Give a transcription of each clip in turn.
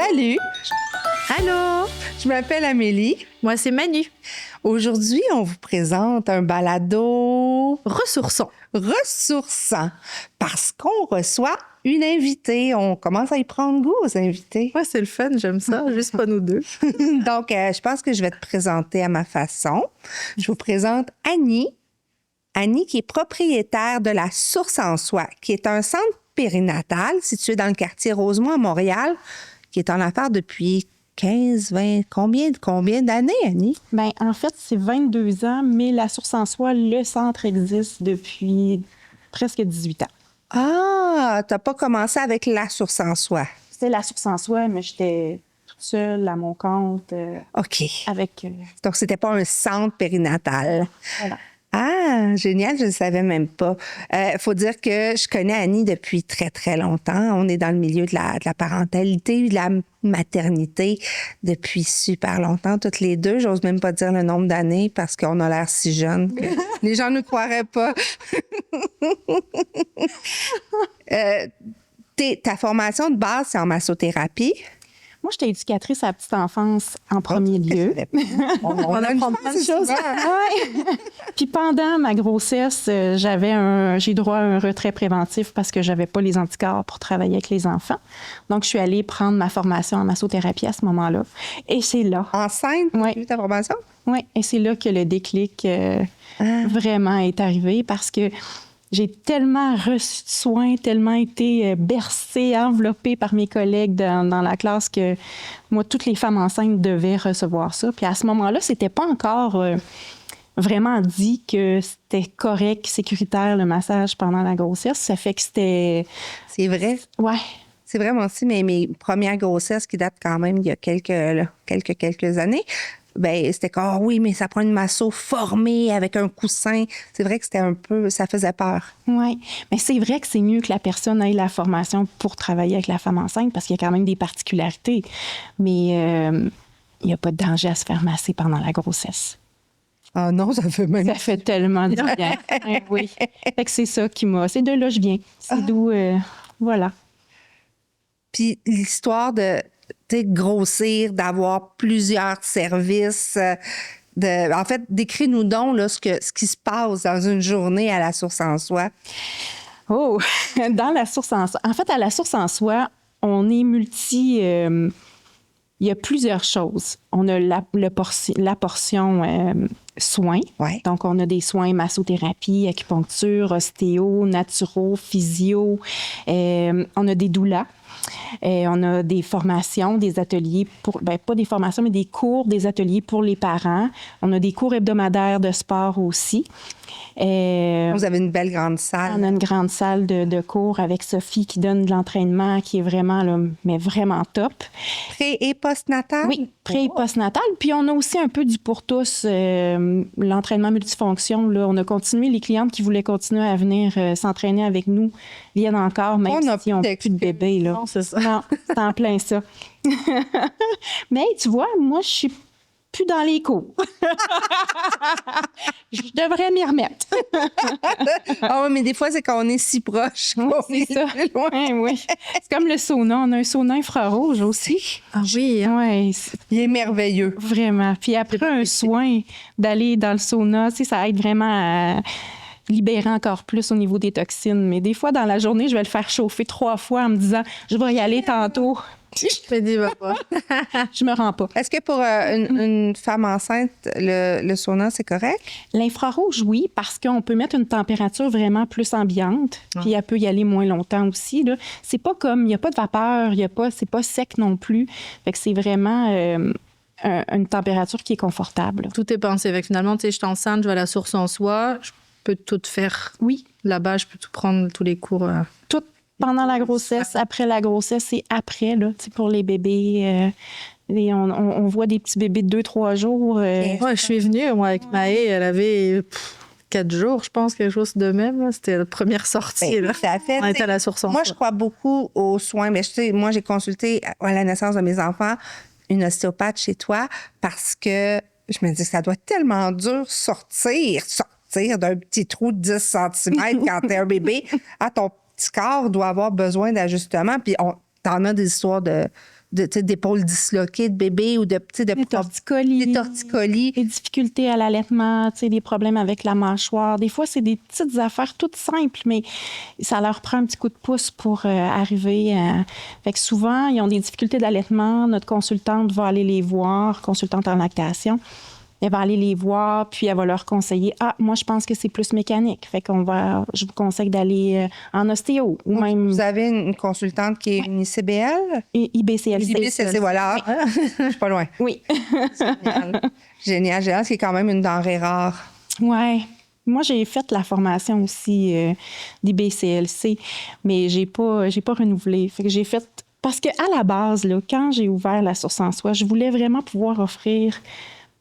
Salut! Allô? Je m'appelle Amélie. Moi, c'est Manu. Aujourd'hui, on vous présente un balado Ressourçons. ressourçant parce qu'on reçoit une invitée. On commence à y prendre goût aux invités. Ouais, c'est le fun, j'aime ça. Juste pas nous deux. Donc, je pense que je vais te présenter à ma façon. Je vous présente Annie. Annie qui est propriétaire de la Source en Soi, qui est un centre périnatal situé dans le quartier Rosemont à Montréal, qui est en affaires depuis 15, 20, combien d'années, Annie? Bien, en fait, c'est 22 ans, mais la Source en Soi, le centre existe depuis presque 18 ans. Ah, t'as pas commencé avec la Source en Soi. C'était la Source en Soi, mais j'étais toute seule à mon compte OK. avec... Donc, c'était pas un centre périnatal. voilà. Ah, génial, je ne le savais même pas. Faut dire que je connais Annie depuis très, très longtemps. On est dans le milieu de la parentalité, de la maternité depuis super longtemps, toutes les deux. J'ose même pas dire le nombre d'années parce qu'on a l'air si jeune que les gens ne croiraient pas. Ta formation de base, c'est en massothérapie. Moi, j'étais éducatrice à la petite enfance en premier lieu. On apprend plein de choses. Ouais. Puis pendant ma grossesse, j'ai droit à un retrait préventif parce que j'avais pas les anticorps pour travailler avec les enfants. Donc, je suis allée prendre ma formation en massothérapie à ce moment-là. Et c'est là. Enceinte, tu as eu ta formation? Oui, et c'est là que le déclic vraiment est arrivé parce que j'ai tellement reçu de soins, tellement été bercée, enveloppée par mes collègues dans la classe que moi, toutes les femmes enceintes devaient recevoir ça. Puis à ce moment-là, c'était pas encore vraiment dit que c'était correct, sécuritaire, le massage pendant la grossesse. Ça fait que c'était... C'est vrai? Ouais. C'est vraiment aussi mes premières grossesses qui datent quand même il y a quelques années. Ben c'était comme, oui, mais ça prend une masso formée avec un coussin. C'est vrai que c'était un peu, ça faisait peur. Oui, mais c'est vrai que c'est mieux que la personne ait la formation pour travailler avec la femme enceinte parce qu'il y a quand même des particularités. Mais il n'y a pas de danger à se faire masser pendant la grossesse. Ah non, ça fait même... Ça fait tellement du bien. Oui. Fait que c'est ça qui m'a... C'est de là que je viens. C'est d'où... voilà. Puis l'histoire de grossir, d'avoir plusieurs services. En fait, décris-nous donc là, ce qui se passe dans une journée à la Source en Soi. Oh, dans la Source en Soi. En fait, à la Source en Soi, on est il y a plusieurs choses. On a la portion soins. Ouais. Donc, on a des soins massothérapie, acupuncture, ostéo, naturo, physio. On a des doulas. On a des formations, des ateliers, pas des formations, mais des cours, des ateliers pour les parents. On a des cours hebdomadaires de sport aussi. Vous avez une belle grande salle. On a une grande salle de cours avec Sophie qui donne de l'entraînement qui est vraiment, là, mais vraiment top. Pré- et post-natal? Oui, pré- et post-natal. Puis on a aussi un peu du pour tous, l'entraînement multifonction. Là. On a continué, les clientes qui voulaient continuer à venir s'entraîner avec nous viennent encore, même si on n'a plus de bébé. Là. Non, c'est ça. Non, c'est en plein ça. Mais tu vois, moi, je suis plus dans les cours. Je devrais m'y remettre. Ah oui, mais des fois, c'est quand on est si proche. Oui, c'est ça. Oui. C'est comme le sauna. On a un sauna infrarouge aussi. Ah oui. Oui, Il est merveilleux. vraiment. Puis après un soin, d'aller dans le sauna, tu sais, ça aide vraiment à libérer encore plus au niveau des toxines. Mais des fois, dans la journée, je vais le faire chauffer 3 fois en me disant, je vais y aller tantôt. Je me dis, va pas. Je me rends pas. Est-ce que pour une femme enceinte, le sauna, c'est correct? L'infrarouge, oui, parce qu'on peut mettre une température vraiment plus ambiante, puis elle peut y aller moins longtemps aussi. Là. C'est pas comme, il n'y a pas de vapeur, c'est pas sec non plus. Fait que c'est vraiment une température qui est confortable. Tout est pensé. Fait que finalement, tu sais, je suis enceinte, je vais à la Source en Soi, je peux tout faire. Oui. Là-bas, je peux tout prendre, tous les cours. Tout pendant la grossesse, après la grossesse et après, là, tu sais, pour les bébés. On voit des petits bébés de 2-3 jours. Ouais, je suis venue, moi, avec Maë, elle avait 4 jours, je pense, quelque chose de même. Là. C'était la première sortie. Là. Tout à fait. On était à la Source en Soi. Moi, je crois beaucoup aux soins. Mais moi, j'ai consulté à la naissance de mes enfants une ostéopathe chez toi parce que je me dis que ça doit être tellement dur sortir d'un petit trou de 10 cm quand t'es un bébé. Ton petit corps doit avoir besoin d'ajustement. Puis t'en as des histoires de d'épaules disloquées de bébé ou de Des torticolis. Des torticolis. Des difficultés à l'allaitement, des problèmes avec la mâchoire. Des fois, c'est des petites affaires toutes simples, mais ça leur prend un petit coup de pouce pour arriver à... Fait que souvent, ils ont des difficultés d'allaitement. Notre consultante va aller les voir, consultante en lactation. Elle va aller les voir, puis elle va leur conseiller. Ah, moi, je pense que c'est plus mécanique. Fait je vous conseille d'aller en ostéo ou Donc, même... vous avez une consultante qui est une ICBL? IBCLC. IBCLC, voilà. Je suis pas loin. Oui. Génial. Génial, c'est quand même une denrée rare. Oui. Moi, j'ai fait la formation aussi d'IBCLC, mais j'ai pas renouvelé. Fait que j'ai fait... Parce qu'à la base, là, quand j'ai ouvert la Source en Soi, je voulais vraiment pouvoir offrir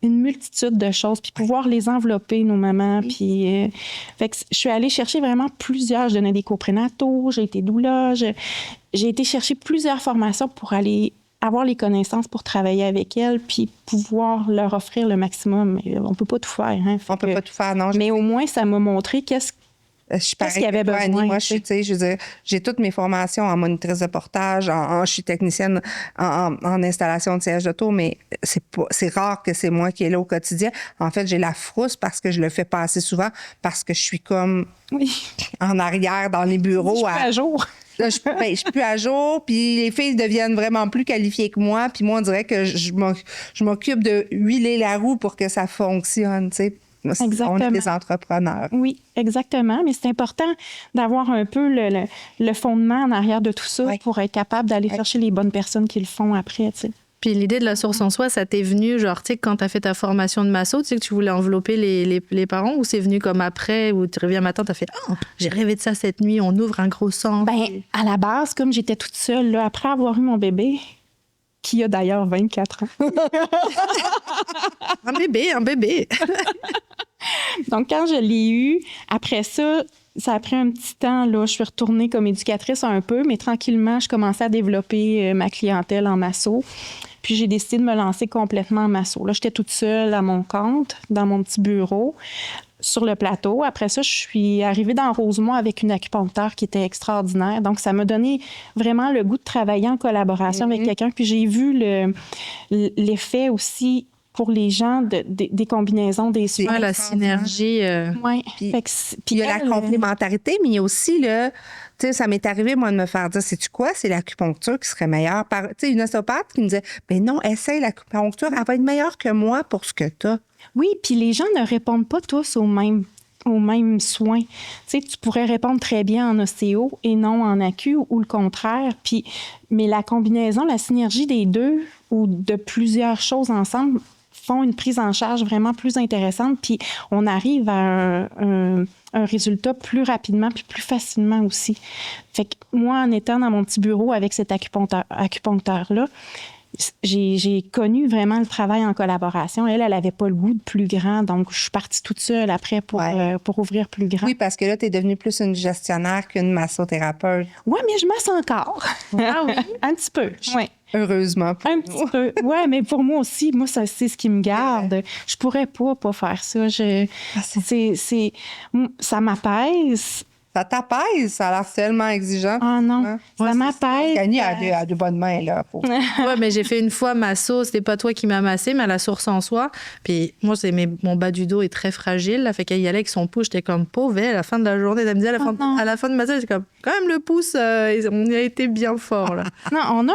une multitude de choses, puis pouvoir les envelopper, nos mamans. Puis, fait que je suis allée chercher vraiment plusieurs. Je donnais des cours prénataux, j'ai été doula, j'ai été chercher plusieurs formations pour aller avoir les connaissances pour travailler avec elles, puis pouvoir leur offrir le maximum. On peut pas tout faire. Hein, on peut pas tout faire, non. Mais au moins, ça m'a montré qu'est-ce qu'il y avait besoin. Annie, moi, je veux dire, j'ai toutes mes formations en monitrice de portage, je suis technicienne en installation de siège d'auto, mais c'est rare que c'est moi qui est là au quotidien. En fait, j'ai la frousse parce que je le fais pas assez souvent, parce que je suis comme en arrière dans les bureaux. Je suis à jour. Là, je suis plus à jour, puis les filles deviennent vraiment plus qualifiées que moi, puis moi, on dirait que je m'occupe de huiler la roue pour que ça fonctionne, tu sais. Exactement. On est des entrepreneurs. Oui, exactement. Mais c'est important d'avoir un peu le fondement en arrière de tout ça pour être capable d'aller chercher les bonnes personnes qui le font après, tu sais. Puis l'idée de la source en soi, ça t'est venu, genre, tu sais, quand t'as fait ta formation de masso, tu sais, que tu voulais envelopper les parents, ou c'est venu comme après, où tu reviens un matin, t'as fait « Oh, j'ai rêvé de ça cette nuit, on ouvre un gros centre. » Ben, à la base, comme j'étais toute seule, là, après avoir eu mon bébé, qui a d'ailleurs 24 ans. Un bébé. Donc, quand je l'ai eu, après ça a pris un petit temps. Là, je suis retournée comme éducatrice un peu, mais tranquillement, je commençais à développer ma clientèle en masso. Puis, j'ai décidé de me lancer complètement en masso. Là, j'étais toute seule à mon compte, dans mon petit bureau, sur le plateau. Après ça, je suis arrivée dans Rosemont avec une acupuncteur qui était extraordinaire. Donc, ça m'a donné vraiment le goût de travailler en collaboration avec quelqu'un. Puis, j'ai vu l'effet aussi pour les gens des combinaisons, des soins. La synergie. Oui. Puis il y a la complémentarité, mais il y a aussi tu sais, ça m'est arrivé, moi, de me faire dire, sais-tu quoi, c'est l'acupuncture qui serait meilleure. Tu sais, une ostéopathe qui me disait, ben non, essaye l'acupuncture, elle va être meilleure que moi pour ce que tu as. Oui, puis les gens ne répondent pas tous aux mêmes soins. Tu sais, tu pourrais répondre très bien en ostéo et non en acu ou le contraire. Mais la combinaison, la synergie des deux ou de plusieurs choses ensemble font une prise en charge vraiment plus intéressante, puis on arrive à un résultat plus rapidement puis plus facilement aussi. Fait que moi, en étant dans mon petit bureau avec cet acupuncteur-là, j'ai connu vraiment le travail en collaboration. Elle n'avait pas le goût de plus grand, donc je suis partie toute seule après pour ouvrir plus grand. Oui, parce que là, tu es devenue plus une gestionnaire qu'une massothérapeute. Oui, mais je masse encore. Ah oui? Un petit peu, oui. Heureusement. Un petit peu. Oui, mais pour moi aussi, moi, c'est ce qui me garde. Je pourrais pas faire ça. Ça m'apaise. Ça t'apaise, ça a l'air tellement exigeant. Ah non, ça m'apaise. Annie a de bonnes mains, là. Ouais, mais j'ai fait une fois masso, c'était pas toi qui m'as massé, mais à la source en soi. Puis moi, mon bas du dos est très fragile, là, fait qu'elle y allait avec son pouce, j'étais comme pauvre, à la fin de la journée, elle me disait à la fin de ma séance, j'étais comme, quand même, le pouce, on y a été bien fort, là. Non,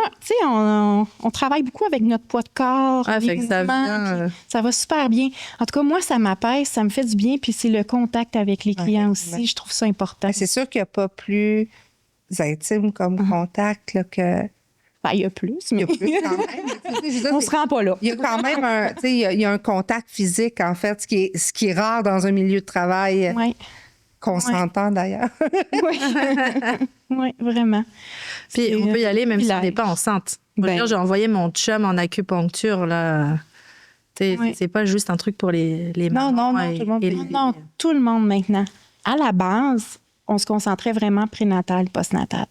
on travaille beaucoup avec notre poids de corps. Ah, fait que ça vient. Ça va super bien. En tout cas, moi, ça m'apaise, ça me fait du bien, puis c'est le contact avec les clients aussi, je trouve ça important. C'est sûr qu'il n'y a pas plus intime comme contact là, que... Ben, il y a plus, mais... Il y a plus quand même. On se rend pas là. Il y a quand même il y a un contact physique, en fait, ce qui est rare dans un milieu de travail s'entend d'ailleurs. Oui, vraiment. Puis on peut y aller même si on n'est pas enceinte. J'ai envoyé mon chum en acupuncture, là. C'est pas juste un truc pour les mamans. Non, tout le monde maintenant. À la base, on se concentrait vraiment prénatal, postnatal.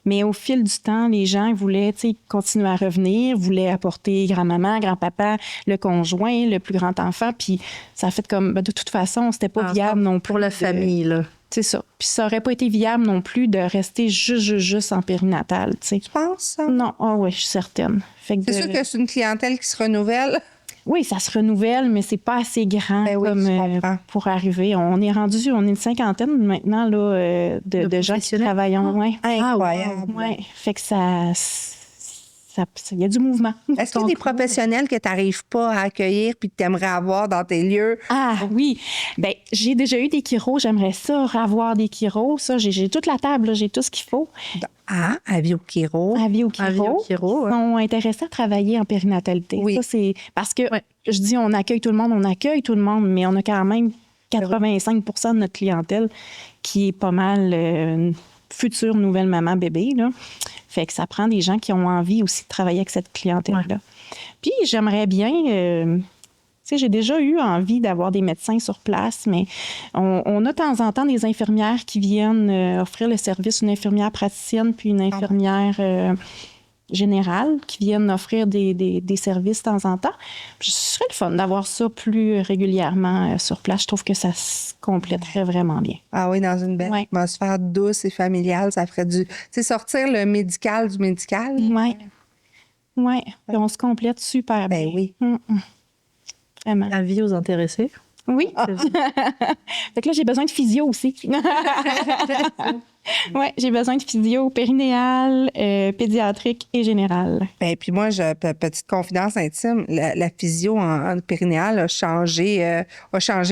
Mais au fil du temps, les gens voulaient continuer à revenir, voulaient apporter grand-maman, grand-papa, le conjoint, le plus grand enfant. Puis ça a fait comme, de toute façon, c'était pas viable non plus. Pour la famille, là. C'est ça. Puis ça aurait pas été viable non plus de rester juste en périnatal, tu sais. Tu penses ça? Non, oui, je suis certaine. Fait que C'est sûr que c'est une clientèle qui se renouvelle. Oui, ça se renouvelle, mais c'est pas assez grand pour arriver. On est une cinquantaine maintenant là, de gens qui travaillent. Ouais. Incroyable. Ouais. Fait que ça il y a du mouvement. Est-ce qu'il y a des professionnels que tu n'arrives pas à accueillir puis que tu aimerais avoir dans tes lieux? Ah oui. Bien, j'ai déjà eu des chiros. J'aimerais ça, avoir des chiros. Ça, j'ai toute la table, là, j'ai tout ce qu'il faut. Ah, avis au chiro. Avis au chiro. Ils sont intéressés à travailler en périnatalité. Oui. Ça, c'est parce que je dis on accueille tout le monde, mais on a quand même 85 de notre clientèle qui est pas mal future nouvelle maman bébé, là. Fait que ça prend des gens qui ont envie aussi de travailler avec cette clientèle-là. Puis j'aimerais bien... j'ai déjà eu envie d'avoir des médecins sur place, mais on a de temps en temps des infirmières qui viennent offrir le service, une infirmière praticienne puis une infirmière générale qui viennent offrir des services de temps en temps. Ce serait le fun d'avoir ça plus régulièrement sur place. Je trouve que ça se compléterait vraiment bien. Ah oui, dans une belle atmosphère douce et familiale, ça ferait sortir le médical du médical. Oui. Oui. Puis on se complète super bien. Ben oui. Vraiment. Avis aux intéressés. Oui. Fait que là, j'ai besoin de physio aussi. Oui, j'ai besoin de physio périnéale, pédiatrique et générale. Ben puis moi, petite confidence intime, la physio en périnéale a changé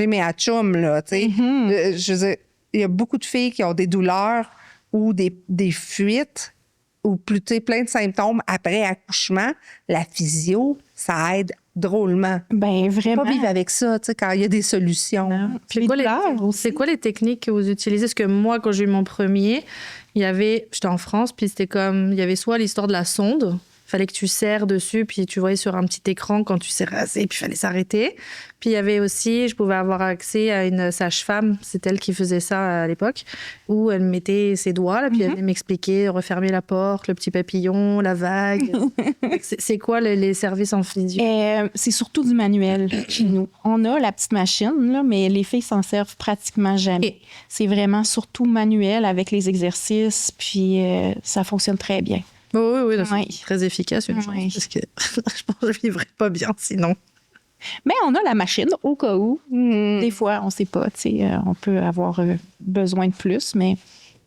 mes atchoums, là, tu sais. Mm-hmm. Je veux dire, il y a beaucoup de filles qui ont des douleurs ou des fuites ou plutôt plein de symptômes après accouchement. La physio, ça aide drôlement. Ben vraiment. Pas vivre avec ça, tu sais, quand il y a des solutions. C'est quoi les techniques que vous utilisez? Parce que moi, quand j'ai eu mon premier, j'étais en France, puis c'était comme, il y avait soit l'histoire de la sonde, fallait que tu serres dessus, puis tu voyais sur un petit écran quand tu serrais assez, puis il fallait s'arrêter. Puis il y avait aussi, je pouvais avoir accès à une sage-femme, c'est elle qui faisait ça à l'époque, où elle mettait ses doigts, là, puis elle m'expliquait, refermer la porte, le petit papillon, la vague. C'est quoi les services en physio? C'est surtout du manuel chez nous. On a la petite machine, là, mais les filles s'en servent pratiquement jamais. C'est vraiment surtout manuel avec les exercices, puis ça fonctionne très bien. Oui, c'est très efficace, une chose, parce que je pense que je vivrais pas bien sinon. Mais on a la machine au cas où. Des fois, on ne sait pas. On peut avoir besoin de plus, mais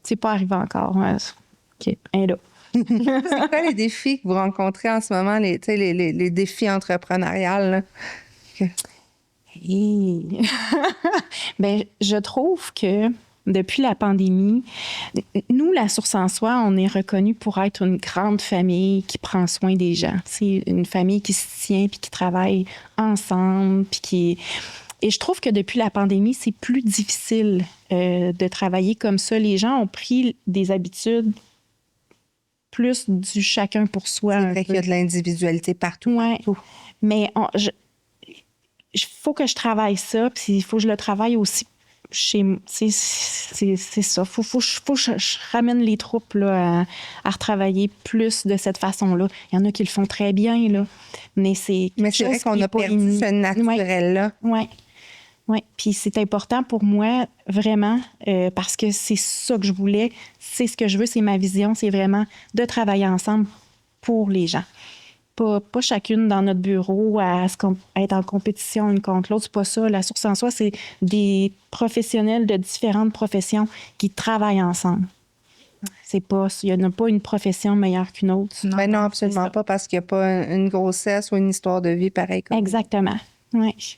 c'est pas arrivé encore. OK. Et là. C'est quoi les défis que vous rencontrez en ce moment, les défis entrepreneuriales? Ben, je trouve que depuis la pandémie, nous, la Source en Soi, on est reconnu pour être une grande famille qui prend soin des gens. C'est une famille qui se tient puis qui travaille ensemble. Et je trouve que depuis la pandémie, c'est plus difficile de travailler comme ça. Les gens ont pris des habitudes plus du chacun pour soi. C'est vrai qu'il y a de l'individualité partout. Oui, mais il faut que je travaille ça, puis il faut que je le travaille aussi chez moi. C'est ça. Faut que je ramène les troupes là, à retravailler plus de cette façon-là. Il y en a qui le font très bien, là. Mais c'est vrai qu'on a perdu ce naturel-là. Oui. Oui. Puis c'est important pour moi, vraiment, parce que c'est ça que je voulais. C'est ce que je veux, c'est ma vision. C'est vraiment de travailler ensemble pour les gens. Pas chacune dans notre bureau à être en compétition une contre l'autre. C'est pas ça. La Source en Soi, c'est des professionnels de différentes professions qui travaillent ensemble. Il n'y en a pas une profession meilleure qu'une autre. Non, absolument pas, parce qu'il n'y a pas une grossesse ou une histoire de vie pareille. Exactement. Oui.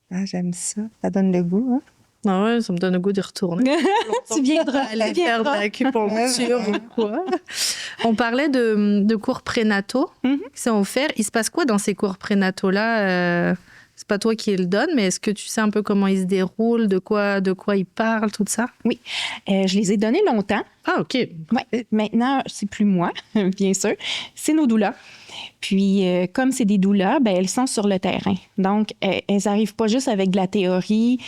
Ah, j'aime ça. Ça donne le goût, hein? Ah ouais, ça me donne le goût d'y retourner. Tu viendras aller faire de l'acupuncture ou quoi. On parlait de cours prénataux qui sont offerts. Il se passe quoi dans ces cours prénataux-là? C'est pas toi qui le donne, mais est-ce que tu sais un peu comment ils se déroulent, de quoi ils parlent, tout ça? Oui. Je les ai donnés longtemps. Ah, OK. Ouais. Maintenant, c'est plus moi, bien sûr. C'est nos doulas. Puis, comme c'est des doulas, elles sont sur le terrain. Donc, elles n'arrivent pas juste avec de la théorie.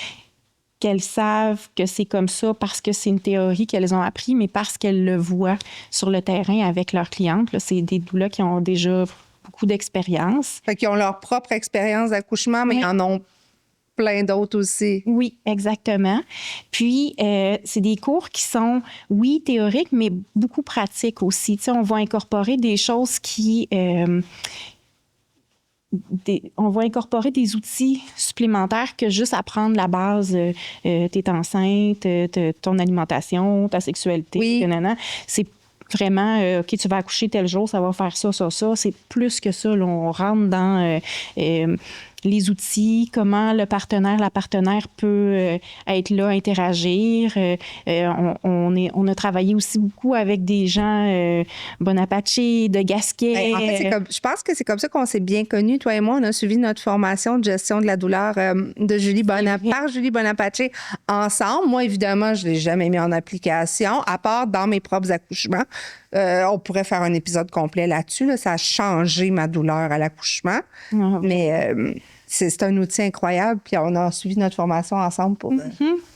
qu'elles savent que c'est comme ça parce que c'est une théorie qu'elles ont appris, mais parce qu'elles le voient sur le terrain avec leurs clientes. Là, c'est des doulas qui ont déjà beaucoup d'expérience. Fait qu'ils ont leur propre expérience d'accouchement, mais ils en ont plein d'autres aussi. Oui, exactement. Puis, c'est des cours qui sont, oui, théoriques, mais beaucoup pratiques aussi. Tu sais, on va incorporer des choses on va incorporer des outils supplémentaires que juste apprendre la base. T'es enceinte, ton alimentation, ta sexualité, oui. C'est vraiment, OK, tu vas accoucher tel jour, ça va faire ça, ça, ça. C'est plus que ça. Là, on rentre dans les outils, comment la partenaire peut être là, interagir. On a travaillé aussi beaucoup avec des gens Bonaparte, de Gasquet. En fait, je pense que c'est comme ça qu'on s'est bien connus. Toi et moi, on a suivi notre formation de gestion de la douleur de Julie Bonaparte, par Julie Bonaparte ensemble. Moi, évidemment, je ne l'ai jamais mis en application, à part dans mes propres accouchements. On pourrait faire un épisode complet là-dessus. Là. Ça a changé ma douleur à l'accouchement. Mais c'est un outil incroyable. Puis on a suivi notre formation ensemble pour...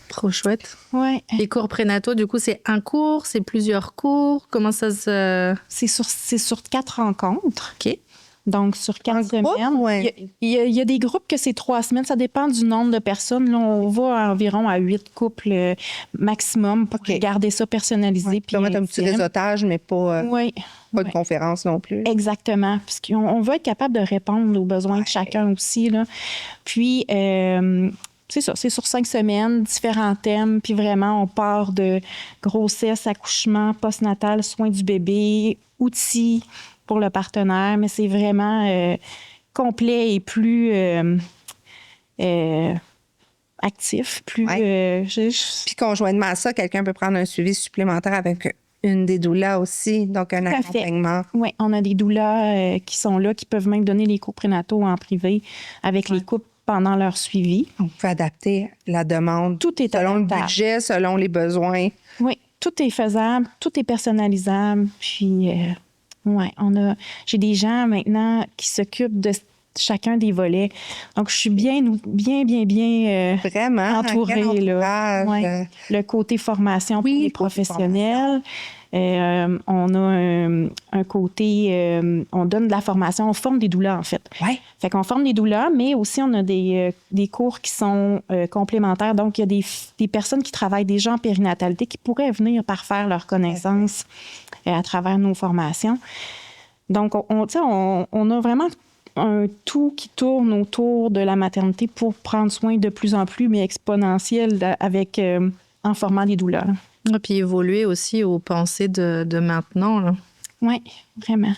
Trop chouette. Ouais. Les cours prénataux, du coup, c'est un cours, c'est plusieurs cours? Comment ça se... C'est sur 4 rencontres. OK. Donc, sur 4 semaines. Groupe, ouais. Il y a des groupes que c'est 3 semaines. Ça dépend du nombre de personnes. Là, on va environ à 8 couples maximum pour garder ça personnalisé. Puis mettre un petit réseautage, mais pas de conférence non plus. Exactement. Parce qu'on veut être capable de répondre aux besoins de chacun aussi. Là. Puis, c'est ça, c'est sur 5 semaines, différents thèmes. Puis vraiment, on part de grossesse, accouchement, postnatal, soins du bébé, outils pour le partenaire, mais c'est vraiment complet et plus actif, plus... Puis conjointement à ça, quelqu'un peut prendre un suivi supplémentaire avec une des doulas aussi, donc un accompagnement. Oui, on a des doulas qui sont là, qui peuvent même donner les cours prénataux en privé avec les couples pendant leur suivi. On peut adapter la demande. Tout est selon adaptable. Le budget, selon les besoins. Oui, tout est faisable, tout est personnalisable, puis... j'ai des gens maintenant qui s'occupent de chacun des volets. Donc, je suis bien vraiment entourée. Là. Ouais. Le côté formation pour les professionnels. On a un côté... on donne de la formation. On forme des doulas, en fait. Ouais. Fait qu'on forme des doulas, mais aussi on a des cours qui sont complémentaires. Donc, il y a des personnes qui travaillent déjà en périnatalité qui pourraient venir parfaire leurs connaissances à travers nos formations. Donc, on a vraiment un tout qui tourne autour de la maternité pour prendre soin de plus en plus, mais exponentiel, avec en formant des doulas. Et puis évoluer aussi aux pensées de maintenant. Oui, vraiment.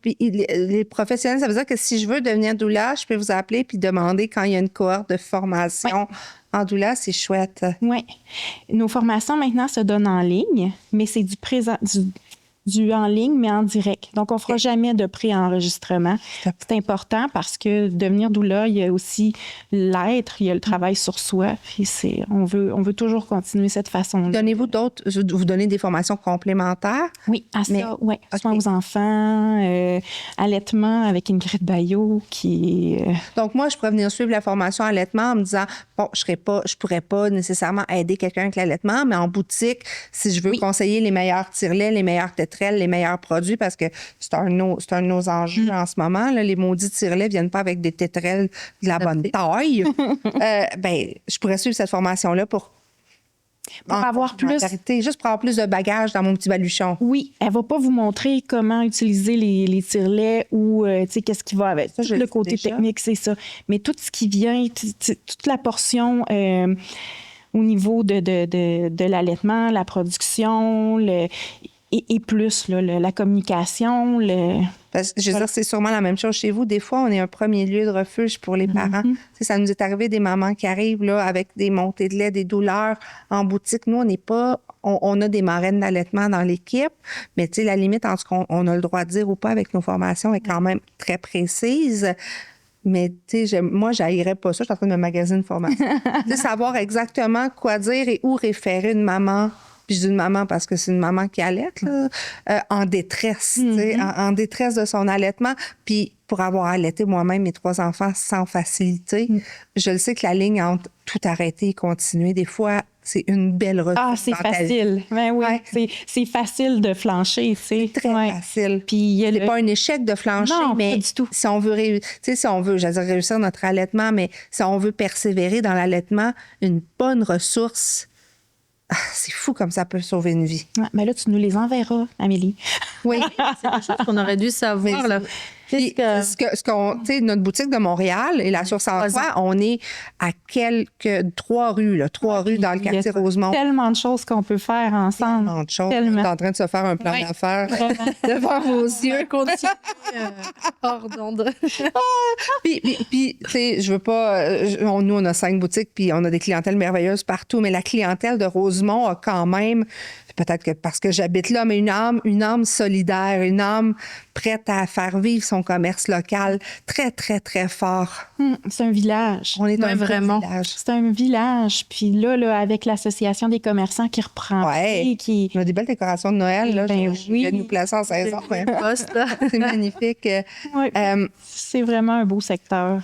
Puis les professionnels, ça veut dire que si je veux devenir doula, je peux vous appeler puis demander quand il y a une cohorte de formation en doula, c'est chouette. Oui. Nos formations maintenant se donnent en ligne, mais c'est du en ligne, mais en direct. Donc, on ne fera jamais de pré-enregistrement. C'est important parce que devenir doula, il y a aussi l'être, il y a le travail sur soi. Puis on veut toujours continuer cette façon-là. Donnez-vous vous donnez des formations complémentaires? Oui, à ça, oui. Soins aux enfants, allaitement avec Ingrid Baillot qui... Donc, moi, je pourrais venir suivre la formation allaitement en me disant, bon, je pourrais pas nécessairement aider quelqu'un avec l'allaitement, mais en boutique, si je veux conseiller les meilleurs tire-laits, les meilleurs tétrelles, les meilleurs produits, parce que c'est un de nos enjeux en ce moment. Là, les maudits tire-laits ne viennent pas avec des tétrelles de la bonne taille. Je pourrais suivre cette formation-là pour avoir plus... Juste pour avoir plus de bagages dans mon petit baluchon. Oui, elle va pas vous montrer comment utiliser les tire-laits ou qu'est-ce qui va avec. Ça, le côté technique, c'est ça. Mais tout ce qui vient, toute la portion... au niveau de l'allaitement, la production, et plus la communication. Parce que, je veux dire, c'est sûrement la même chose chez vous. Des fois, on est un premier lieu de refuge pour les parents. Ça nous est arrivé des mamans qui arrivent là, avec des montées de lait, des douleurs en boutique. Nous, on n'est pas... On a des marraines d'allaitement dans l'équipe, mais la limite entre ce qu'on a le droit de dire ou pas avec nos formations est quand même très précise. Mais moi, j'haïrais pas ça. Je suis en train de me magasiner une formation. Savoir exactement quoi dire et où référer une maman puis je dis une maman parce que c'est une maman qui allaite, là, en détresse, tu sais, en détresse de son allaitement. Puis pour avoir allaité moi-même mes 3 enfants sans facilité, je le sais que la ligne entre tout arrêter et continuer, des fois, c'est une belle ressource. Ah, c'est dans ta vie. facile. Ben oui, Ouais. c'est facile de flancher, tu sais. Très Ouais. facile. Puis il y a C'est le- pas un échec de flancher, Non, mais pas du tout. si on veut j'allais dire réussir notre allaitement, mais si on veut persévérer dans l'allaitement, une bonne ressource, c'est fou comme ça peut sauver une vie. Ouais, mais là, tu nous les enverras, Amélie. Oui. C'est des choses qu'on aurait dû savoir. Là. Puis, ce qu'on, tu sais, notre boutique de Montréal et la Source en Soi, on est à quelques 3 rues dans le Il y a quartier Rosemont. tellement de choses qu'on peut faire ensemble. Tellement de choses. Tellement. On est en train de se faire un plan d'affaires devant vos yeux. Continue hors d'onde. Puis, tu sais, je veux pas. Nous, on a 5 boutiques, puis on a des clientèles merveilleuses partout, mais la clientèle de Rosemont a quand même, peut-être que parce que j'habite là, mais une âme solidaire, une âme prête à faire vivre son commerce local très, très, très fort. C'est un village. On est Ouais, un beau vraiment. village. C'est un village. Puis là, avec l'Association des commerçants qui reprend Ouais. pied, qui... On a des belles décorations de Noël, là. Ben Je oui. vais nous placer en saison. Ouais. Poste, là. C'est magnifique. Ouais. C'est vraiment un beau secteur,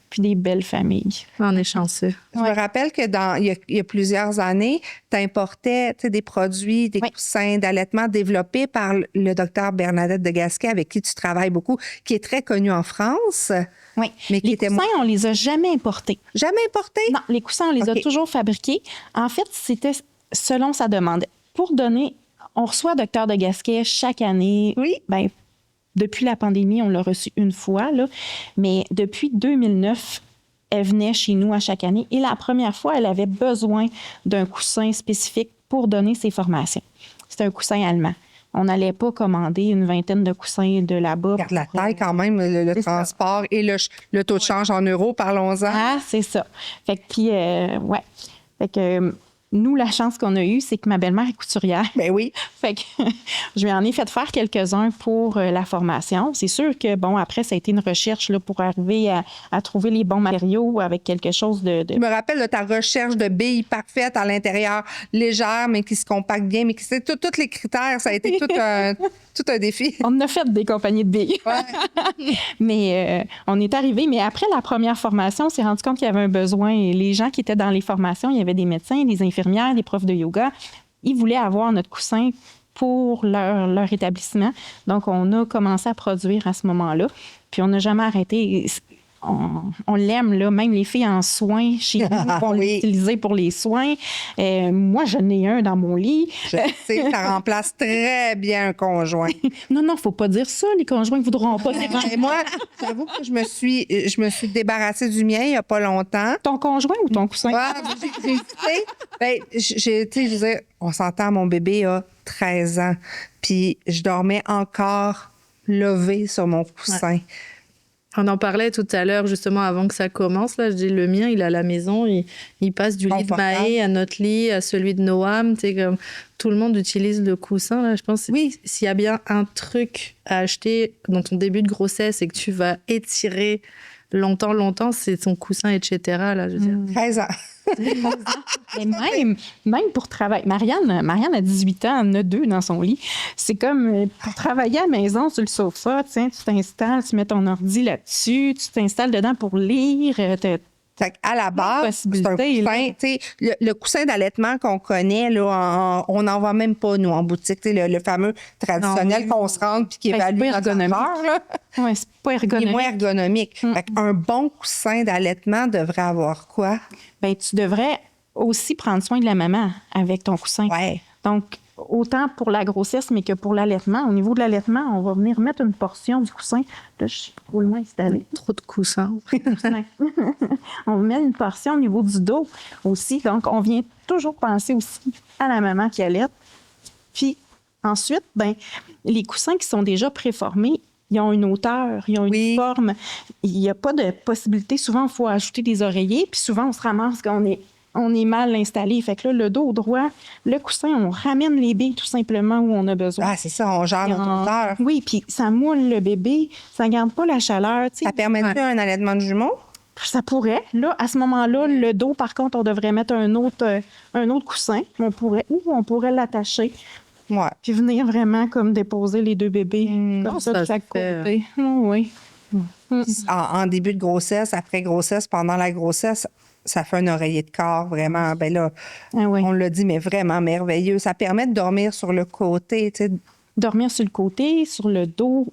puis des belles familles. On est chanceux. Je me rappelle que il y a plusieurs années, tu importais des produits, des coussins d'allaitement développés par le docteur Bernadette de Gasquet, avec qui tu travailles beaucoup, qui est très connu en France, Oui. mais qui Les était coussins, on les a jamais importés. jamais importé. Non, les coussins, on les a OK. toujours fabriqués. En fait, c'était selon sa demande. Pour donner, on reçoit Docteur de Gasquet chaque année. Oui. Ben, depuis la pandémie, on l'a reçu une fois, là. Mais depuis 2009, elle venait chez nous à chaque année. Et la première fois, elle avait besoin d'un coussin spécifique pour donner ses formations. C'était un coussin allemand. On n'allait pas commander une vingtaine de coussins de là-bas. Regarde la taille quand même, le C'est ça. transport et le taux de change en euros, parlons-en. Ah, c'est ça. Fait que, puis, ouais. Fait que, nous, la chance qu'on a eue, c'est que ma belle-mère est couturière. Ben oui. Fait que je lui en ai fait faire quelques-uns pour la formation. C'est sûr que, bon, après, ça a été une recherche là, pour arriver à trouver les bons matériaux avec quelque chose de... Je me rappelle de ta recherche de billes parfaites à l'intérieur, légères, mais qui se compactent bien, mais qui c'est tous les critères. Ça a été tout un défi. On en a fait des compagnies de billes. Ouais. Mais on est arrivé. Mais après la première formation, on s'est rendu compte qu'il y avait un besoin. Et les gens qui étaient dans les formations, il y avait des médecins, des infirmières, des profs de yoga. Ils voulaient avoir notre coussin pour leur établissement. Donc, on a commencé à produire à ce moment-là. Puis, on n'a jamais arrêté. On l'aime, là. Même les filles en soins chez nous vont Oui. l'utiliser pour les soins. Moi, j'en ai un dans mon lit. Je sais que ça remplace très bien un conjoint. Non, non, faut pas dire ça. Les conjoints ne voudront pas. Et moi, j'avoue que je me suis débarrassée du mien il n'y a pas longtemps. Ton conjoint ou ton coussin? Ouais, j'ai hésité. Ben, tu sais, je disais, on s'entend, mon bébé a 13 ans. Puis je dormais encore levée sur mon coussin. On en parlait tout à l'heure, justement, avant que ça commence. Là, je dis, le mien, il est à la maison, il passe du lit de Confortable. Maë à notre lit, à celui de Noam. Tu sais, comme tout le monde utilise le coussin. Là, je pense que Oui. s'il y a bien un truc à acheter dans ton début de grossesse et que tu vas étirer longtemps, c'est ton coussin, etc. Là, je veux dire. 13 ans. Mais même pour travailler. Marianne a 18 ans, elle en a 2 dans son lit. C'est comme pour travailler à la maison sur le sofa, tu t'installes, tu mets ton ordi là-dessus, tu t'installes dedans pour lire. Fait à la base, c'est un possibilités, coussin. Tu sais, le coussin d'allaitement qu'on connaît, là, on n'en voit même pas, nous, en boutique. Tu sais, le fameux traditionnel qu'on se rend puis qui Ben, c'est évalue pas notre ergonomique. largeur, là. Ouais, c'est pas Il est ergonomique. moins ergonomique. Fait un bon coussin d'allaitement devrait avoir quoi? Ben, tu devrais aussi prendre soin de la maman avec ton coussin. Ouais. Donc, autant pour la grossesse, mais que pour l'allaitement. Au niveau de l'allaitement, on va venir mettre une portion du coussin. Là, je suis trop loin installée. Trop de coussins. On va mettre une portion au niveau du dos aussi. Donc, on vient toujours penser aussi à la maman qui allaite. Puis, ensuite, ben, les coussins qui sont déjà préformés, ils ont une hauteur, ils ont une forme. Il n'y a pas de possibilité. Souvent, il faut ajouter des oreillers. Puis souvent, on se ramasse qu'on est mal installé. Fait que là, le dos droit, le coussin, on ramène les billes tout simplement où on a besoin. Ah, c'est ça, on gère notre hauteur. Oui, puis ça moule le bébé, ça garde pas la chaleur. Tu sais. Ça permet un allaitement de jumeaux? Ça pourrait. Là, à ce moment-là, le dos, par contre, on devrait mettre un autre coussin. On pourrait l'attacher. Ouais. Puis venir vraiment comme déposer les deux bébés comme ça de ça chaque se fait. côté. Oui. En début de grossesse, après grossesse, pendant la grossesse, ça fait un oreiller de corps vraiment. Ben là, Ah oui. on l'a dit, mais vraiment merveilleux. Ça permet de dormir sur le côté, tu sais. Dormir sur le côté, sur le dos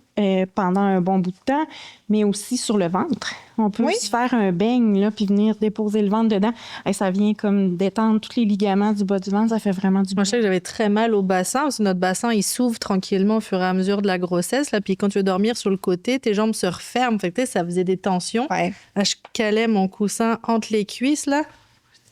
pendant un bon bout de temps, mais aussi sur le ventre. On peut se faire un beigne, là, puis venir déposer le ventre dedans. Et ça vient comme détendre tous les ligaments du bas du ventre. Ça fait vraiment du bien. Moi, je sais que j'avais très mal au bassin, parce que notre bassin, il s'ouvre tranquillement au fur et à mesure de la grossesse. Là. Puis quand tu veux dormir sur le côté, tes jambes se referment. Fait que, ça faisait des tensions. Ouais. Là, je calais mon coussin entre les cuisses, là,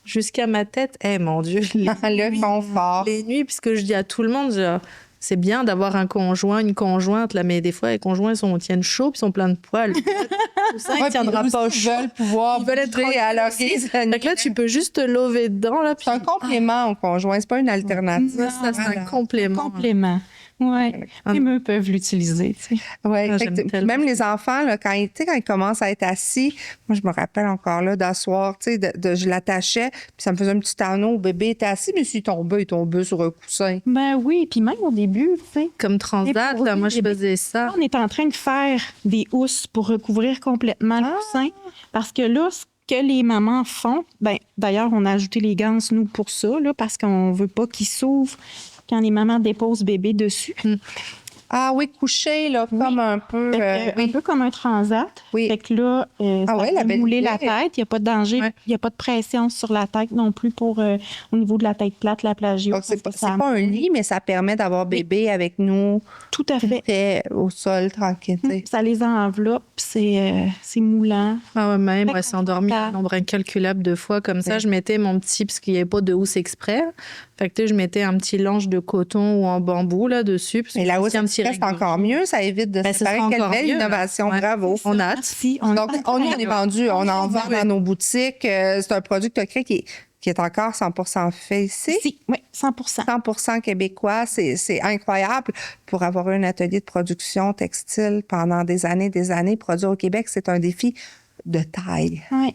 jusqu'à ma tête. Mon Dieu, Le confort. les nuits, puisque je dis à tout le monde, genre, c'est bien d'avoir un conjoint, une conjointe, là, mais des fois, les conjoints, ils tiennent chaud, puis ils sont pleins de poils. Tout ça, il tiendra pas chaud. Ils veulent pouvoir Ils veulent être bouger à leur guise. Fait que là, tu peux juste te lever dedans. Là, puis... C'est un complément au conjoint, c'est pas une alternative. Ça, c'est un complément. Complément. Oui. Même eux peuvent l'utiliser. Tu sais. Ouais, Ah, j'aime tellement. même les enfants, là, quand ils commencent à être assis, moi, je me rappelle encore là, d'asseoir, tu sais, je l'attachais, puis ça me faisait un petit anneau, le bébé était assis, mais s'il tombait, il tombait sur un coussin. Ben oui, puis même au début, tu sais, Comme Transat, là, moi, je faisais ça. on est en train de faire des housses pour recouvrir complètement le coussin. Parce que là, ce que les mamans font, ben d'ailleurs, on a ajouté les ganses, nous, pour ça, là, parce qu'on veut pas qu'ils s'ouvrent quand les mamans déposent bébé dessus. Ah oui, couché, là, comme un peu... Un peu comme un transat. Oui. Fait que là, ça ouais, la fait belle mouler idée. la tête. Il n'y a pas de danger. Ouais. Il n'y a pas de pression sur la tête non plus pour au niveau de la tête plate, la plagio. Donc, c'est pas Ça- un lit, mais ça permet d'avoir bébé avec nous, Tout à fait. prêt au sol, tranquille, tu sais. Ça les enveloppe, c'est moulant. Ah ouais, même, Très s'est endormi un nombre incalculable de fois comme ça. Je mettais mon petit, parce qu'il n'y avait pas de housse exprès. Fait que, tu sais, je mettais un petit lange de coton ou en bambou là dessus. Parce que Mais la hausse c'est un petit express, c'est encore mieux, ça évite de Ben, se ce séparer. sera Quelle encore belle mieux, là. innovation, Ouais. bravo. On a hâte. Si, Donc, on est vendu, on en vend dans nos boutiques. C'est un produit que tu as créé qui est encore 100% fait ici. Si, oui, 100 100% québécois, c'est incroyable. Pour avoir eu un atelier de production textile pendant des années, produire au Québec, c'est un défi de taille. Oui.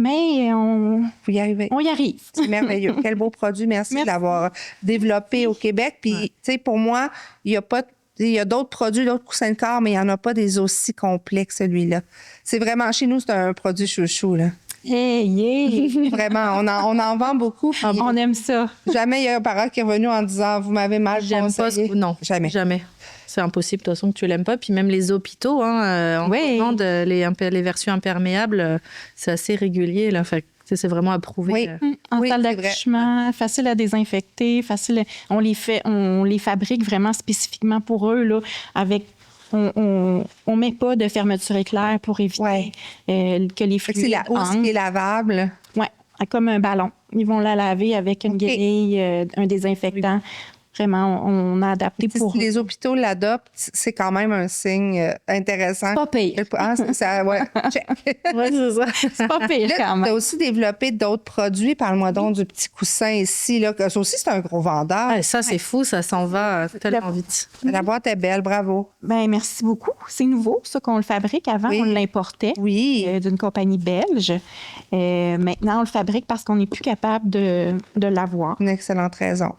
Mais Vous y arrivez. on y arrive. C'est merveilleux. Quel beau produit. Merci de l'avoir développé au Québec. Puis, tu sais, pour moi, il y a d'autres produits, d'autres coussins de corps, mais il n'y en a pas des aussi complets que celui-là. C'est vraiment, chez nous, c'est un produit chouchou, là. Hey, yeah. Vraiment, on en vend beaucoup. puis On aime ça. jamais il y a un parent qui est revenu en disant, vous m'avez mal J'aime pas conseillé. Non, Jamais. C'est impossible, de toute façon, que tu l'aimes pas. Puis même les hôpitaux, en Oui. vendent les versions imperméables, c'est assez régulier. Là. Fait que, tu sais, c'est vraiment approuvé. Oui. En Oui, salle c'est vrai. d'accouchement, facile à désinfecter, on les fabrique vraiment spécifiquement pour eux, là, avec. On met pas de fermeture éclair pour éviter Ouais. que les Fait que fluides c'est la housse qui est lavable. Ouais, comme un ballon. Ils vont la laver avec une grille, un désinfectant. Vraiment, on a adapté pour Si les hôpitaux l'adoptent, c'est quand même un signe intéressant. Pas pire. Ah, ouais. Check. Ouais, c'est ça. C'est pas pire Là, quand tu même. as aussi développé d'autres produits. Parle-moi donc du petit coussin ici. Là. Ça aussi, c'est un gros vendeur. Ah, ça, c'est fou, ça s'en va tellement vite. La boîte est belle, bravo. Ben, merci beaucoup. C'est nouveau, ça, qu'on le fabrique. Avant, Oui. on l'importait Oui. d'une compagnie belge. Maintenant, on le fabrique parce qu'on n'est plus capable de l'avoir. Une excellente raison.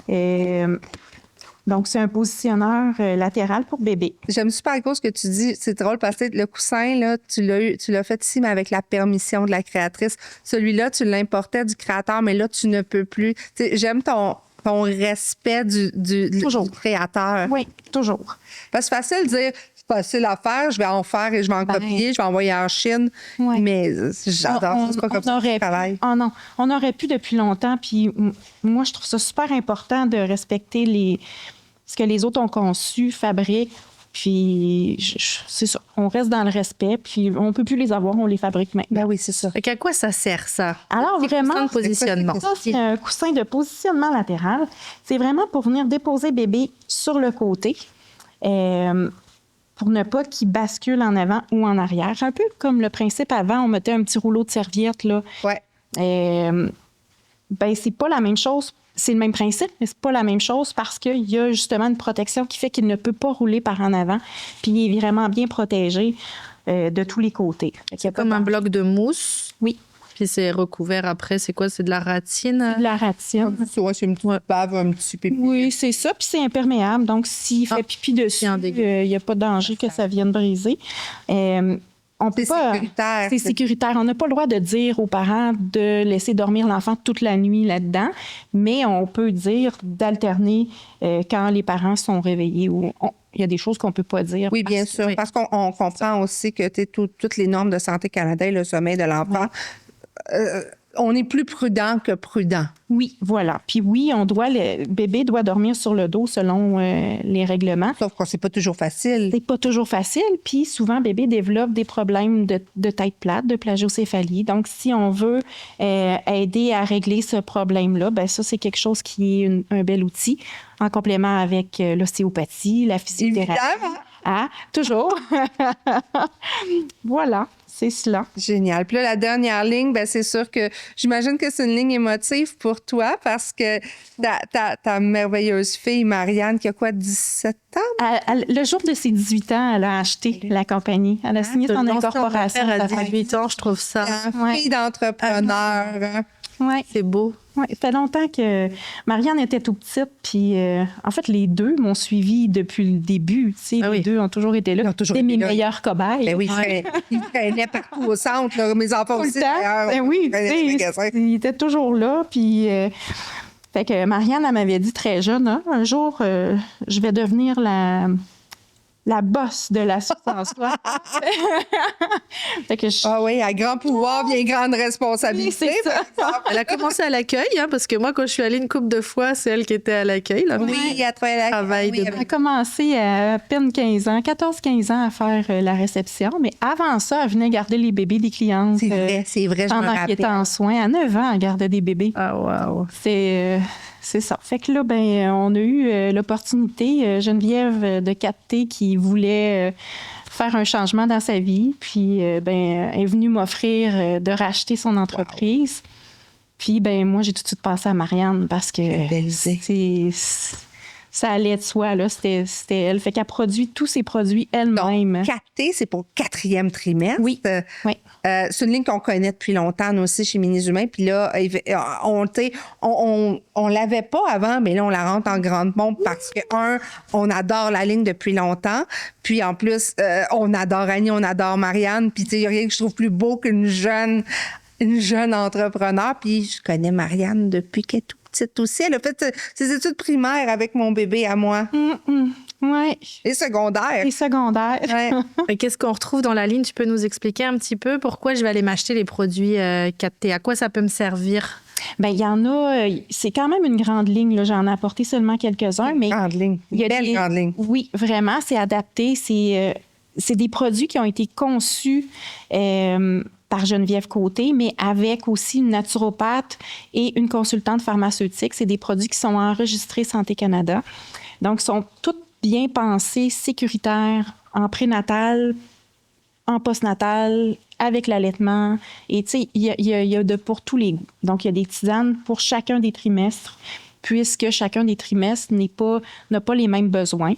Donc, c'est un positionneur latéral pour bébé. J'aime super gros ce que tu dis. C'est drôle parce que le coussin, là, tu l'as fait ici, mais avec la permission de la créatrice. Celui-là, tu l'importais du créateur, mais là, tu ne peux plus. Tu sais, j'aime ton respect du créateur. Oui, toujours. Parce que c'est facile de dire, c'est facile à faire, je vais en faire et je vais en copier, je vais envoyer en Chine. Ouais. Mais j'adore ça. C'est pas comme ça que je travaille. Oh non, on aurait pu depuis longtemps. Puis moi, je trouve ça super important de respecter ce que les autres ont conçu, fabriquent. Puis c'est ça. On reste dans le respect. Puis on peut plus les avoir, on les fabrique maintenant. Ben oui, c'est ça. Fait qu'à quoi ça sert, ça? Alors vraiment, Coussin de positionnement. ça, c'est un coussin de positionnement latéral. C'est vraiment pour venir déposer bébé sur le côté. Pour ne pas qu'il bascule en avant ou en arrière. Un peu comme le principe avant, on mettait un petit rouleau de serviette, là. Ouais. Ben, c'est pas la même chose. C'est le même principe, mais c'est pas la même chose parce qu'il y a justement une protection qui fait qu'il ne peut pas rouler par en avant. Puis il est vraiment bien protégé. de tous les côtés. C'est comme un bloc de mousse. Oui. Puis c'est recouvert après, c'est quoi? C'est de la ratine? De la ratine. Ouais, c'est une petite bave, un petit pipi. Oui, c'est ça. Puis c'est imperméable. Donc, s'il fait pipi dessus, il n'y a pas de danger que ça vienne briser. On peut C'est pas, sécuritaire. C'est sécuritaire. On n'a pas le droit de dire aux parents de laisser dormir l'enfant toute la nuit là-dedans, mais on peut dire d'alterner quand les parents sont réveillés ou il y a des choses qu'on ne peut pas dire. Oui, bien sûr, parce qu'on comprend aussi que toutes les normes de Santé Canada et le sommeil de l'enfant, on est plus prudent que prudent. Oui, voilà. Puis oui, le bébé doit dormir sur le dos selon les règlements. Sauf que c'est pas toujours facile. C'est pas toujours facile. Puis souvent, bébé développe des problèmes de tête plate, de plagiocéphalie. Donc, si on veut aider à régler ce problème-là, ben ça, c'est quelque chose qui est un bel outil en complément avec l'ostéopathie, la physiothérapie. Évidemment. Ah, toujours. Voilà. C'est cela. Génial. Puis là, la dernière ligne, c'est sûr que j'imagine que c'est une ligne émotive pour toi parce que ta merveilleuse fille, Marianne, qui a quoi, 17 ans? Le jour de ses 18 ans, elle a acheté la compagnie. Elle a signé son incorporation. À 18 ans, je trouve ça. Fille d'entrepreneur. Oui. C'est beau. Oui, ça fait longtemps que Marianne était tout petite, puis en fait, les deux m'ont suivi depuis le début. Tu sais, les deux ont toujours été là. C'était mes meilleurs cobayes. Ben oui, ils traînaient partout au centre, là, mes enfants tout aussi. Le temps. Ben oui, ils étaient toujours là, puis... fait que Marianne, elle m'avait dit très jeune, un jour, je vais devenir la bosse de la source en soi. Ah oui, à grand pouvoir vient grande responsabilité. Oui, c'est ça. Elle a commencé à l'accueil, parce que moi, quand je suis allée une couple de fois, c'est elle qui était à l'accueil. Là. Oui, à travailler. Elle a commencé à peine 15 ans, 14-15 ans à faire la réception, mais avant ça, elle venait garder les bébés des clientes. C'est vrai, je me pendant qu'elle était en soins. À 9 ans, elle gardait des bébés. Ah, wow. C'est ça. Fait que là, on a eu l'opportunité, Geneviève de 4T, qui voulait faire un changement dans sa vie. Puis, elle est venue m'offrir de racheter son entreprise. Wow. Puis, moi, j'ai tout de suite passé à Marianne parce que ça allait de soi, là. C'était elle. Fait qu'elle produit tous ses produits elle-même. Donc, 4T, c'est pour 4e trimestre. Oui. Oui. C'est une ligne qu'on connaît depuis longtemps, nous aussi, chez Mini-Humains. Puis là, on l'avait pas avant, mais là, on la rentre en grande pompe parce que, on adore la ligne depuis longtemps. Puis, en plus, on adore Annie, on adore Marianne. Puis, tu sais, il n'y a rien que je trouve plus beau qu'une jeune entrepreneur. Puis, je connais Marianne depuis qu'elle est toute petite aussi. Elle a fait ses études primaires avec mon bébé à moi. Oui. Et secondaire. Ouais. Qu'est-ce qu'on retrouve dans la ligne? Tu peux nous expliquer un petit peu pourquoi je vais aller m'acheter les produits 4T? À quoi ça peut me servir? Il y en a, c'est quand même une grande ligne. Là. J'en ai apporté seulement quelques-uns. Mais grande ligne. Grande ligne. Oui, vraiment, c'est adapté. C'est des produits qui ont été conçus par Geneviève Côté, mais avec aussi une naturopathe et une consultante pharmaceutique. C'est des produits qui sont enregistrés Santé Canada. Donc, sont tous bien pensés, sécuritaires, en prénatal, en postnatal, avec l'allaitement. Et tu sais, il y a de pour tous les goûts. Donc, il y a des tisanes pour chacun des trimestres, puisque chacun des trimestres n'a pas les mêmes besoins.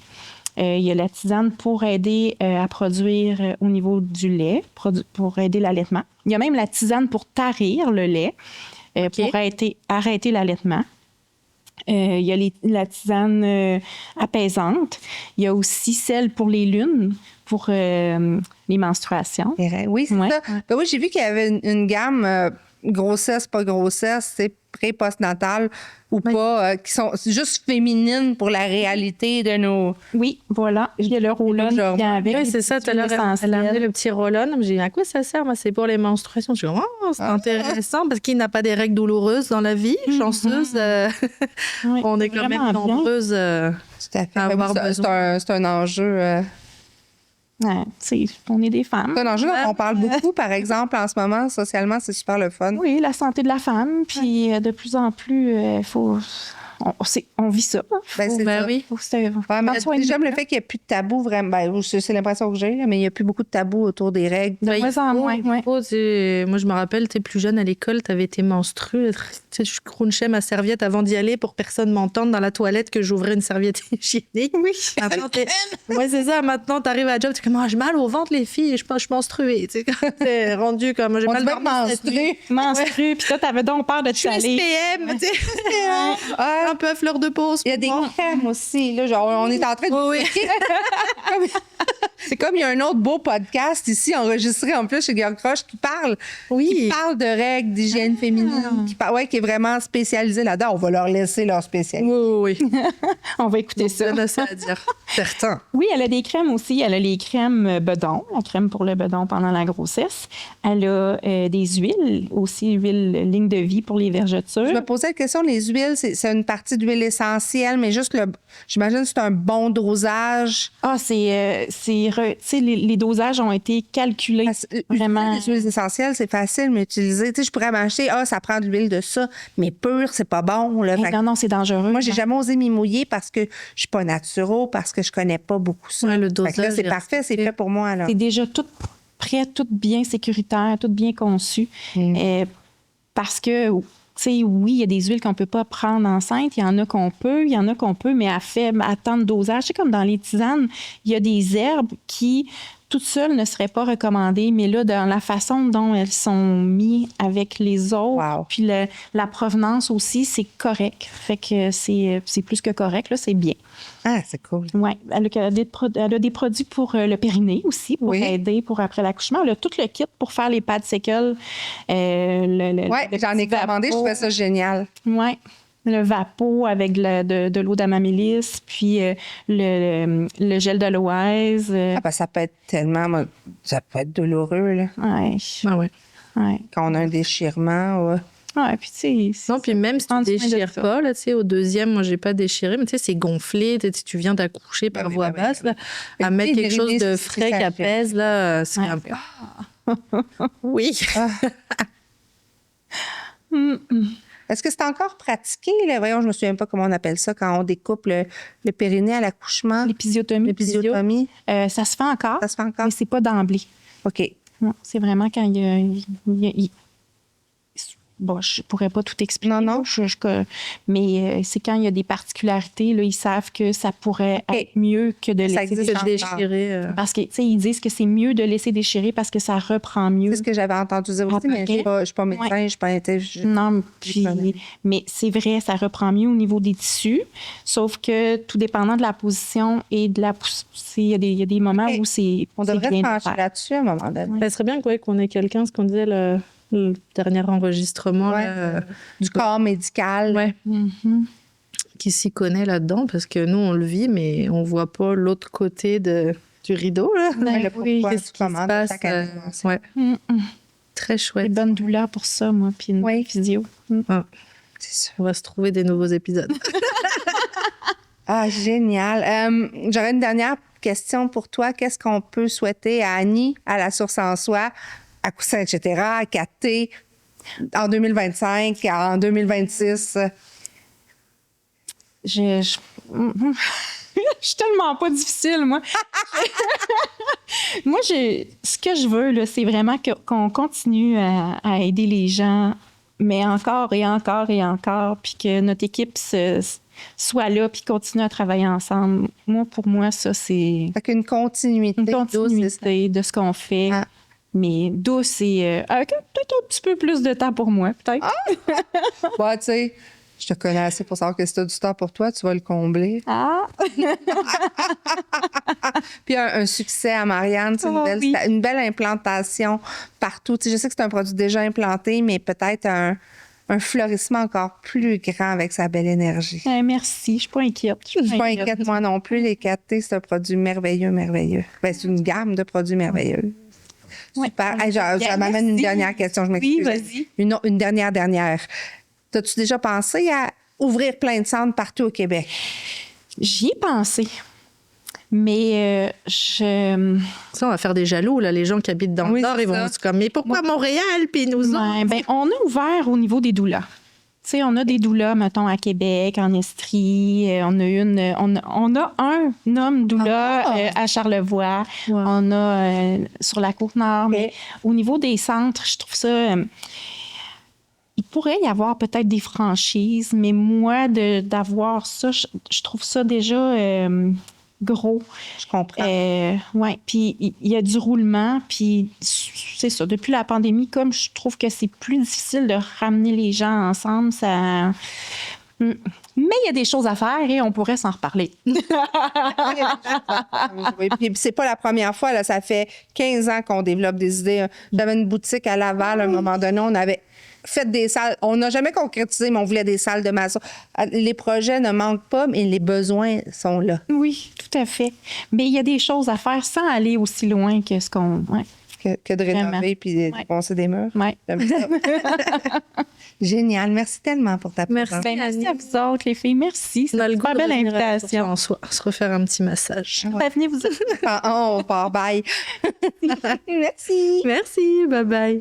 Il y a la tisane pour aider à produire au niveau du lait, pour aider l'allaitement. Il y a même la tisane pour tarir le lait, pour arrêter l'allaitement. Il y a la tisane apaisante. Il y a aussi celle pour les lunes, pour les menstruations. Oui, c'est ça. Oui, j'ai vu qu'il y avait une gamme grossesse, pas grossesse, c'est pré-postnatal ou pas, qui sont juste féminines pour la réalité de nos... Oui, voilà. Il y a le roll-on qui vient avec. Oui, c'est ça. Tout à l'heure, elle a amené le petit roll-on. J'ai dit, à quoi ça sert? Moi, c'est pour les menstruations. Je dis, c'est intéressant parce qu'il n'a pas des règles douloureuses dans la vie. Chanceuse. On est quand même nombreuses à avoir besoin. C'est un enjeu... on est des femmes. C'est un enjeu dont on parle beaucoup, par exemple, en ce moment, socialement, c'est super le fun. Oui, la santé de la femme. Puis de plus en plus, on vit ça. Ben, c'est ça. oui. Ouais, mais j'aime le fait qu'il n'y a plus de tabou vraiment. Ben, c'est l'impression que j'ai, là, mais il n'y a plus beaucoup de tabou autour des règles. De moins en moins, ouais. Moi, je me rappelle, tu es plus jeune à l'école, tu avais été menstruée. Je crunchais ma serviette avant d'y aller pour personne m'entende dans la toilette que j'ouvrais une serviette hygiénique. Oui. Ouais, c'est ça. Maintenant, tu arrives à la job, tu es comme, j'ai mal au ventre, les filles, je suis menstruée. Tu sais, rendu comme, j'ai mal au ventre. Menstruée, puis toi, t'avais donc peur de te saler. SPM, tu sais. Un peu à fleur de peau. Il y a des crèmes aussi. Là, genre, on est en train de... Oui. C'est comme il y a un autre beau podcast ici, enregistré en plus chez Girl Crush, qui parle de règles, d'hygiène féminine, qui est vraiment spécialisé là-dedans. On va leur laisser leur spécialité. Oui. On va écouter ça. Ça, ça à dire. Certain. Oui, elle a des crèmes aussi. Elle a les crèmes bedon, la crème pour le bedon pendant la grossesse. Elle a des huiles aussi, huile ligne de vie pour les vergetures. Je me posais la question, les huiles, c'est une partie d'huile essentielle, mais juste j'imagine que c'est un bon dosage. Ah, tu sais, les dosages ont été calculés. Vraiment. Les huiles essentielles, c'est facile, mais utiliser, tu sais, je pourrais m'acheter, ça prend de l'huile de ça, mais pure, c'est pas bon. Là. Non, c'est dangereux. Moi, j'ai jamais osé m'y mouiller parce que je suis pas naturo, parce que je connais pas beaucoup ça. Ouais, le dosage. Là, c'est parfait, c'est fait pour moi. Là. C'est déjà tout prêt, tout bien sécuritaire, tout bien conçu. Parce que, tu sais, oui, il y a des huiles qu'on peut pas prendre enceinte. Il y en a qu'on peut, mais à tant de dosage. C'est comme dans les tisanes, il y a des herbes qui, toutes seules, ne seraient pas recommandées. Mais là, dans la façon dont elles sont mises avec les autres, puis la provenance aussi, c'est correct. Fait que c'est plus que correct, là, c'est bien. Ah, c'est cool. Oui. Elle a des produits pour le périnée aussi, pour aider pour après l'accouchement. Elle a tout le kit pour faire les pads séquelles. Oui, j'en ai commandé, je trouvais ça génial. Oui. Le Vapo avec de l'eau d'amamélis, puis le gel d'aloès. Ça peut être tellement... Ça peut être douloureux, là. Oui. Ah ouais. Quand on a un déchirement, Ouais, puis tu sais. Non, puis même si tu déchires pas, là, tu sais, au deuxième, moi, j'ai pas déchiré, mais tu sais, c'est gonflé, tu viens d'accoucher par voie basse, là, à mettre quelque chose de frais qui apaise, là, c'est un peu... Oui. Est-ce que c'est encore pratiqué? Là? Voyons, je me souviens pas comment on appelle ça, quand on découpe le périnée à l'accouchement. L'épisiotomie. Ça se fait encore. Ça se fait encore? Mais c'est pas d'emblée. OK. Non, c'est vraiment quand il y a bon, je pourrais pas tout expliquer. Non. Mais c'est quand il y a des particularités, là, ils savent que ça pourrait être mieux que de laisser déchirer. Parce que, tu sais, ils disent que c'est mieux de laisser déchirer parce que ça reprend mieux. C'est ce que j'avais entendu dire aussi, mais je suis pas médecin, je suis pas... Non, mais c'est vrai, ça reprend mieux au niveau des tissus, sauf que tout dépendant de la position et de la poussée, il y a des moments où c'est on devrait se pencher là-dessus à un moment donné. Ça serait bien qu'on ait quelqu'un, ce qu'on disait, le dernier enregistrement du corps médical qui s'y connaît là-dedans, parce que nous, on le vit, mais on voit pas l'autre côté du rideau. Là. Qu'est-ce qui se passe? Très chouette. Une bonne douleur pour ça, moi, puis une physio. C'est sûr. On va se trouver des nouveaux épisodes. Ah, génial. J'aurais une dernière question pour toi. Qu'est-ce qu'on peut souhaiter à Annie, à la source en soi, à Coussin, etc., à 4T, en 2025, en 2026? Je suis tellement pas difficile, moi. Moi, ce que je veux, là, c'est vraiment qu'on continue à aider les gens, mais encore et encore et encore, puis que notre équipe soit là puis continue à travailler ensemble. Pour moi, ça, c'est... Fait qu'une continuité. Une continuité de ce qu'on fait. Mais douce et avec peut-être un petit peu plus de temps pour moi, peut-être. Tu sais, je te connais assez pour savoir que si tu as du temps pour toi, tu vas le combler. Puis un succès à Marianne, c'est une belle implantation partout. Tu sais, je sais que c'est un produit déjà implanté, mais peut-être un fleurissement encore plus grand avec sa belle énergie. Merci, je suis pas inquiète. Je suis pas inquiète, moi non plus. Les 4T, c'est un produit merveilleux. Ben, c'est une gamme de produits merveilleux. Super. Ça m'amène une dernière question, je m'excuse. Oui, vas-y. Une dernière. T'as-tu déjà pensé à ouvrir plein de centres partout au Québec? J'y ai pensé. Mais Ça, on va faire des jaloux, là. Les gens qui habitent dans le Nord, ils vont se comme, mais pourquoi Montréal? Puis nous autres? On a ouvert au niveau des doulas. sais, on a des doulas, mettons, à Québec, en Estrie. On a un homme doula à Charlevoix. Wow. On a sur la Côte-Nord. Mais au niveau des centres, je trouve ça... il pourrait y avoir peut-être des franchises, mais moi, d'avoir ça, je trouve ça déjà gros. Je comprends. Oui, puis il y a du roulement, puis c'est ça. Depuis la pandémie, comme je trouve que c'est plus difficile de ramener les gens ensemble, ça... Mais il y a des choses à faire et on pourrait s'en reparler. Oui, puis c'est pas la première fois, là, ça fait 15 ans qu'on développe des idées. J'avais une boutique à Laval, à un moment donné, on avait fait des salles. On n'a jamais concrétisé, mais on voulait des salles de maçon. Les projets ne manquent pas, mais les besoins sont là. Oui, tout à fait. Mais il y a des choses à faire sans aller aussi loin que ce qu'on... Ouais. Que de rénover puis de poncer des murs. Ouais. J'aime ça. Génial. Merci tellement pour ta Merci. présence. Ben, merci à vous autres, les filles. Merci. C'est une super belle invitation. En soi, se refaire un petit massage. Ben, venez vous... On part. Bye. Merci. Merci. Bye bye.